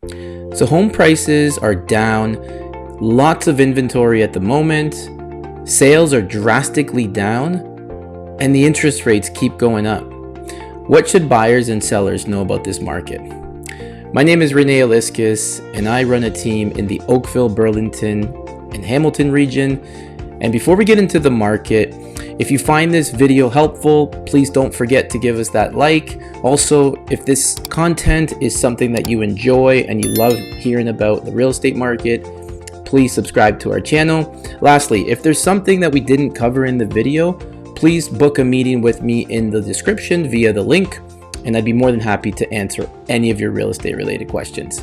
So home prices are down, lots of inventory at the moment, sales are drastically down, and the interest rates keep going up. What should buyers and sellers know about this market? My name is Rene, and I run a team in the Oakville, Burlington, and Hamilton region. And before we get into the market, if you find this video helpful, please don't forget to give us that like. Also, if this content is something that you enjoy and you love hearing about the real estate market, please subscribe to our channel. Lastly, if there's something that we didn't cover in the video, please book a meeting with me in the description via the link, and I'd be more than happy to answer any of your real estate related questions.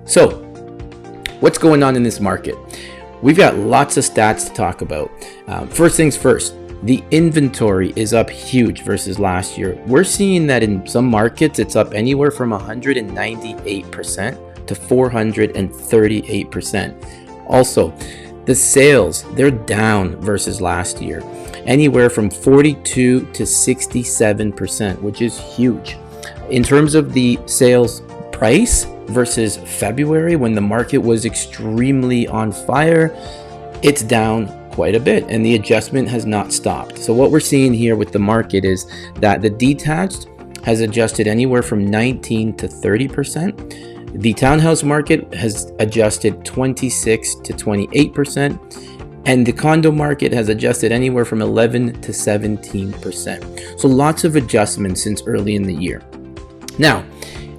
So, what's going on in this market? We've got lots of stats to talk about. First things first, the inventory is up huge versus last year. We're seeing that in some markets, it's up anywhere from 198% to 438%. Also, the sales, they're down versus last year, anywhere from 42 to 67%, which is huge. In terms of the sales price versus February, when the market was extremely on fire, it's down quite a bit, and the adjustment has not stopped. So what we're seeing here with the market is that the detached has adjusted anywhere from 19 to 30%. The townhouse market has adjusted 26 to 28%, and the condo market has adjusted anywhere from 11 to 17%. So lots of adjustments since early in the year. Now,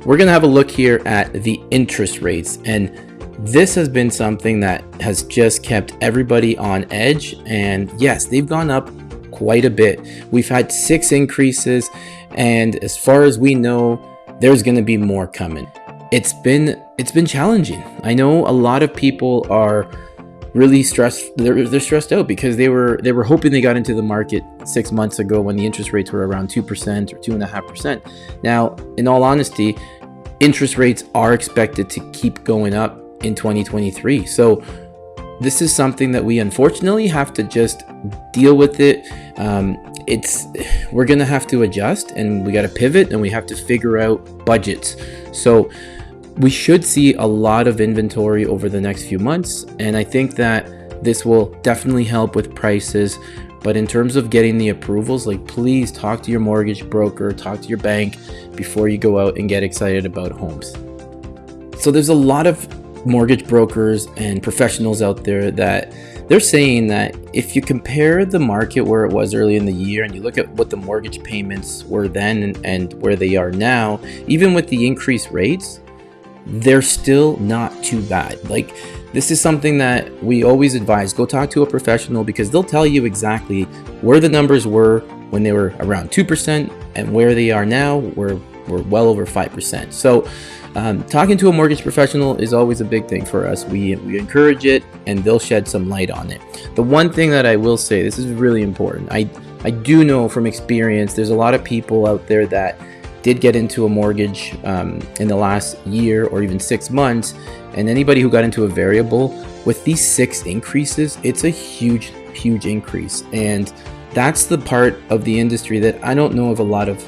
we're gonna have a look here at the interest rates, and this has been something that has just kept everybody on edge. And yes, they've gone up quite a bit. We've had 6 increases, and as far as we know, there's gonna be more coming. It's been challenging. I know a lot of people are really stressed. They're stressed out because they were hoping they got into the market 6 months ago when the interest rates were around 2% or 2.5%. Now, in all honesty, interest rates are expected to keep going up in 2023. So this is something that we unfortunately have to just deal with it. We're gonna have to adjust, and we got to pivot, and we have to figure out budgets. So we should see a lot of inventory over the next few months, and I think that this will definitely help with prices. But in terms of getting the approvals, please talk to your mortgage broker, talk to your bank before you go out and get excited about homes. So there's a lot of mortgage brokers and professionals out there that they're saying that if you compare the market where it was early in the year and you look at what the mortgage payments were then and where they are now, even with the increased rates, they're still not too bad. This is something that we always advise. Go talk to a professional, because they'll tell you exactly where the numbers were when they were around 2% and where they are now, we're well over 5%. So talking to a mortgage professional is always a big thing for us. We encourage it, and they'll shed some light on it. The one thing that I will say, this is really important. I do know from experience, there's a lot of people out there that did get into a mortgage in the last year or even 6 months, and anybody who got into a variable, with these 6 increases, it's a huge increase. And that's the part of the industry that I don't know if a lot of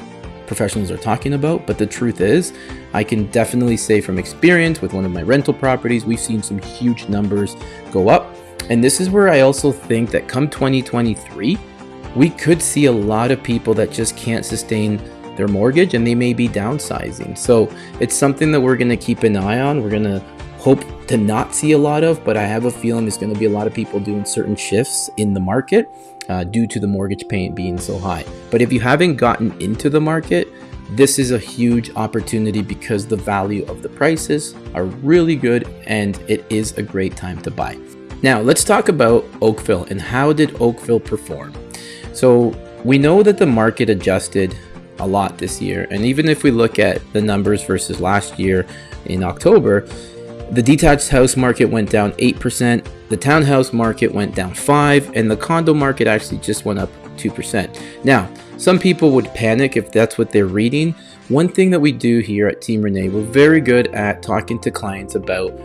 professionals are talking about. But the truth is, I can definitely say from experience with one of my rental properties, we've seen some huge numbers go up. And this is where I also think that come 2023, we could see a lot of people that just can't sustain their mortgage, and they may be downsizing. So it's something that we're going to keep an eye on. We're going to hope to not see a lot of, but I have a feeling there's going to be a lot of people doing certain shifts in the market due to the mortgage payment being so high. But if you haven't gotten into the market, this is a huge opportunity, because the value of the prices are really good, and it is a great time to buy. Now let's talk about Oakville, and how did Oakville perform? So we know that the market adjusted a lot this year, and even if we look at the numbers versus last year in October, the detached house market went down 8%, the townhouse market went down 5%, and the condo market actually just went up 2%. Now, some people would panic if that's what they're reading. One thing that we do here at Team Rene, we're very good at talking to clients about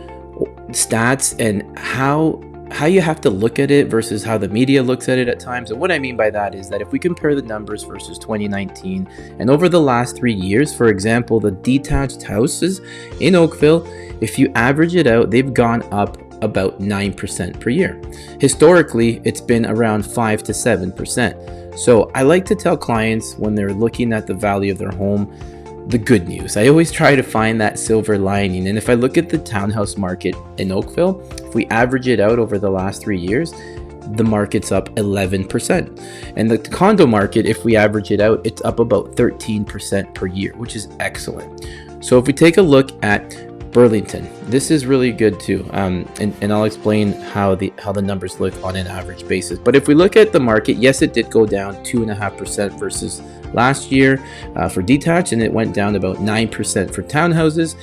stats and how how you have to look at it versus how the media looks at it at times. And what I mean by that is that if we compare the numbers versus 2019 and over the last 3 years, for example, the detached houses in Oakville, if you average it out, they've gone up about 9% per year. Historically, it's been around 5 to 7%. So I like to tell clients when they're looking at the value of their home, the good news. I always try to find that silver lining. And if I look at the townhouse market in Oakville, if we average it out over the last 3 years, the market's up 11%. And the condo market, if we average it out, it's up about 13% per year, which is excellent. So if we take a look at Burlington, this is really good too, and I'll explain how the numbers look on an average basis. But if we look at the market, yes, it did go down 2.5% versus last year for detached, and it went down about 9% for townhouses,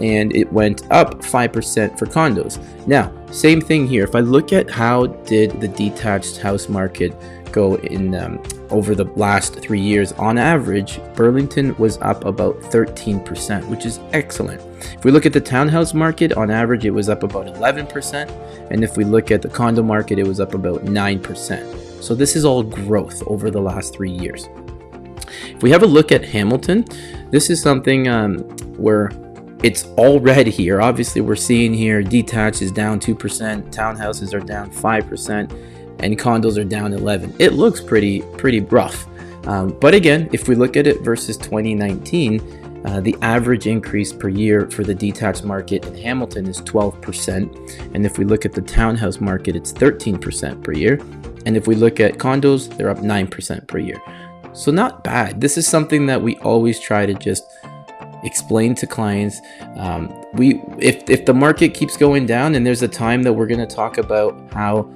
and it went up 5% for condos. Now, same thing here. If I look at how did the detached house market go in over the last 3 years, on average, Burlington was up about 13%, which is excellent. If we look at the townhouse market, on average, it was up about 11%. And if we look at the condo market, it was up about 9%. So this is all growth over the last 3 years. If we have a look at Hamilton, this is something where it's all red here. Obviously, we're seeing here detached is down 2%, townhouses are down 5%, and condos are down 11%. It looks pretty rough. But again, if we look at it versus 2019, the average increase per year for the detached market in Hamilton is 12%. And if we look at the townhouse market, it's 13% per year. And if we look at condos, they're up 9% per year. So not bad. This is something that we always try to just explain to clients. If the market keeps going down, and there's a time that we're going to talk about how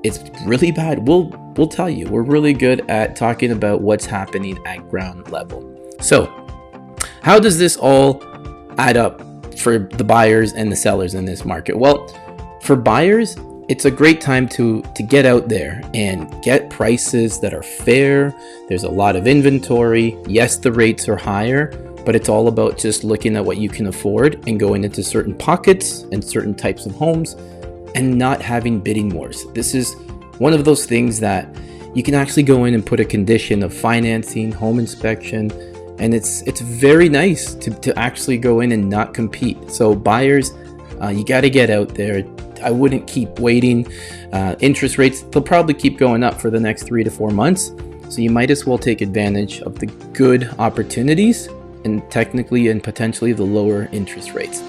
it's really bad, we'll tell you. We're really good at talking about what's happening at ground level. So how does this all add up for the buyers and the sellers in this market? Well, for buyers, it's a great time to get out there and get prices that are fair. There's a lot of inventory. Yes, the rates are higher, but it's all about just looking at what you can afford and going into certain pockets and certain types of homes and not having bidding wars. This is one of those things that you can actually go in and put a condition of financing, home inspection, and it's very nice to actually go in and not compete. So buyers, you got to get out there. I wouldn't keep waiting. Interest rates, they'll probably keep going up for the next 3 to 4 months. So you might as well take advantage of the good opportunities and technically and potentially the lower interest rates.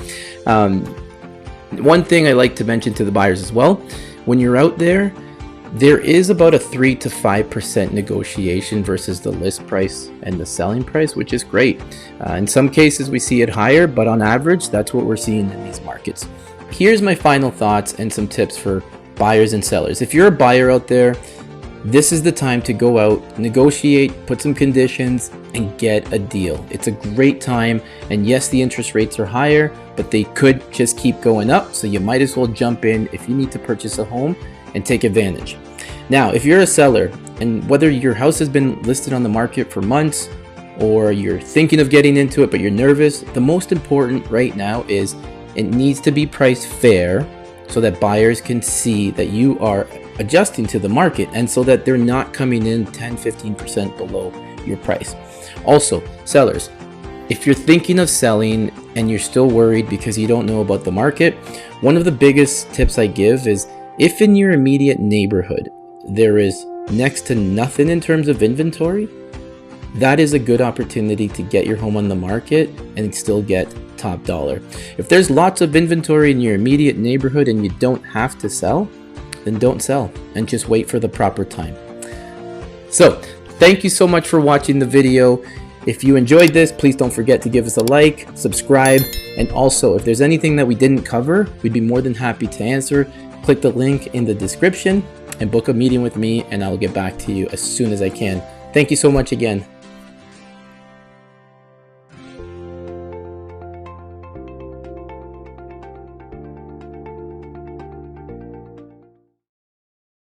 One thing I like to mention to the buyers as well, when you're out there, there is about a 3 to 5% negotiation versus the list price and the selling price, which is great. In some cases, we see it higher, but on average, that's what we're seeing in these markets. Here's my final thoughts and some tips for buyers and sellers. If you're a buyer out there, this is the time to go out, negotiate, put some conditions, and get a deal. It's a great time. And yes, the interest rates are higher, but they could just keep going up. So you might as well jump in if you need to purchase a home and take advantage. Now, if you're a seller, and whether your house has been listed on the market for months or you're thinking of getting into it, but you're nervous, the most important right now is it needs to be priced fair so that buyers can see that you are adjusting to the market and so that they're not coming in 10-15% below your price. Also, sellers, if you're thinking of selling and you're still worried because you don't know about the market, one of the biggest tips I give is if in your immediate neighborhood there is next to nothing in terms of inventory, that is a good opportunity to get your home on the market and still get top dollar. If there's lots of inventory in your immediate neighborhood and you don't have to sell, then don't sell and just wait for the proper time. So, thank you so much for watching the video. If you enjoyed this, please don't forget to give us a like, subscribe, and also if there's anything that we didn't cover, we'd be more than happy to answer. Click the link in the description and book a meeting with me, and I'll get back to you as soon as I can. Thank you so much again.